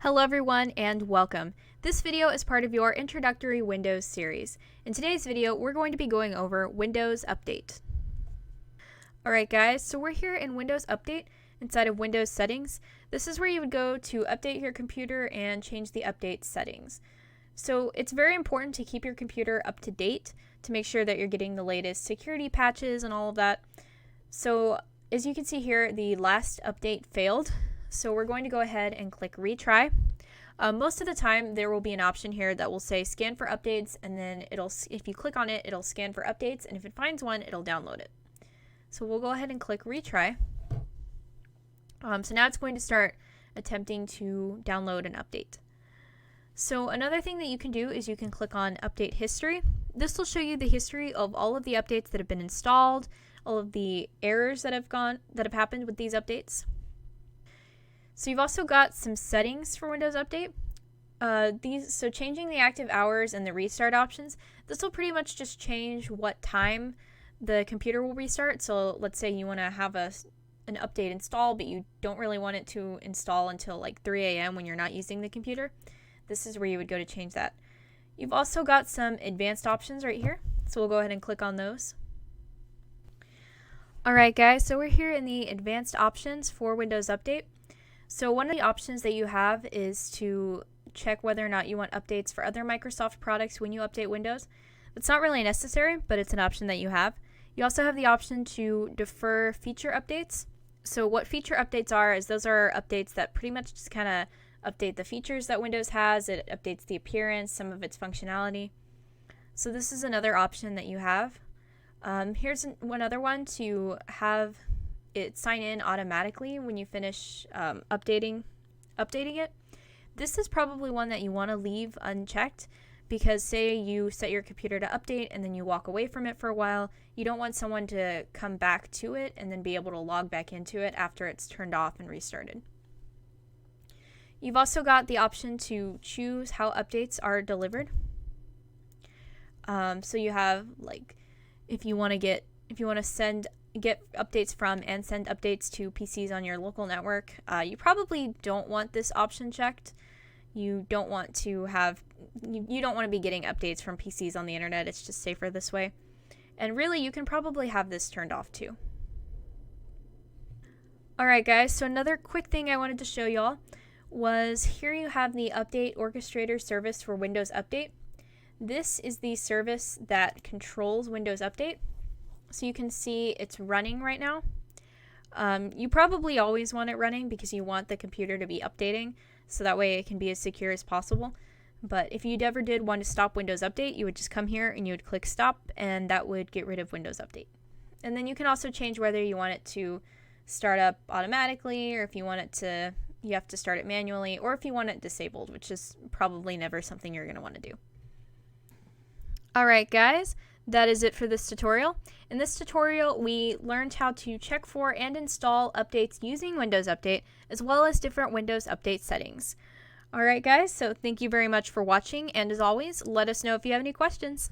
Hello everyone and welcome. This video is part of your introductory Windows series. In today's video, we're going to be going over Windows Update. Alright guys, so we're here in Windows Update inside of Windows Settings. This is where you would go to update your computer and change the update settings. So it's very important to keep your computer up to date to make sure that you're getting the latest security patches and all of that. So as you can see here, the last update failed. So we're going to go ahead and click retry. Most of the time there will be an option here that will say scan for updates, and then if you click on it, it'll scan for updates, and if it finds one, it'll download it. So we'll go ahead and click retry. So now it's going to start attempting to download an update. So another thing that you can do is you can click on update history. This will show you the history of all of the updates that have been installed, all of the errors that have happened with these updates. So you've also got some settings for Windows Update. So changing the active hours and the restart options, this will pretty much just change what time the computer will restart. So let's say you want to have an update installed, but you don't really want it to install until like 3 a.m. when you're not using the computer. This is where you would go to change that. You've also got some advanced options right here. So we'll go ahead and click on those. Alright guys, so we're here in the advanced options for Windows Update. So one of the options that you have is to check whether or not you want updates for other Microsoft products when you update Windows. It's not really necessary, but it's an option that you have. You also have the option to defer feature updates. So what feature updates are is those are updates that pretty much just kind of update the features that Windows has. It updates the appearance, some of its functionality. So this is another option that you have. Here's one other one to have it sign in automatically when you finish updating it. This is probably one that you want to leave unchecked because say you set your computer to update and then you walk away from it for a while, you don't want someone to come back to it and then be able to log back into it after it's turned off and restarted. You've also got the option to choose how updates are delivered. So you have like if you want to get updates from and send updates to PCs on your local network. You probably don't want this option checked. You don't want to be getting updates from PCs on the internet. It's just safer this way. And really, you can probably have this turned off too. Alright guys, so another quick thing I wanted to show y'all was here you have the Update Orchestrator service for Windows Update. This is the service that controls Windows Update. So you can see it's running right now. You probably always want it running because you want the computer to be updating so that way it can be as secure as possible. But if you ever did want to stop Windows Update, you would just come here and you would click stop, and that would get rid of Windows Update. And then you can also change whether you want it to start up automatically, or if you want it to, you have to start it manually, or if you want it disabled, which is probably never something you're going to want to do. Alright guys, that is it for this tutorial. In this tutorial, we learned how to check for and install updates using Windows Update, as well as different Windows Update settings. Alright guys, so thank you very much for watching, and as always, let us know if you have any questions.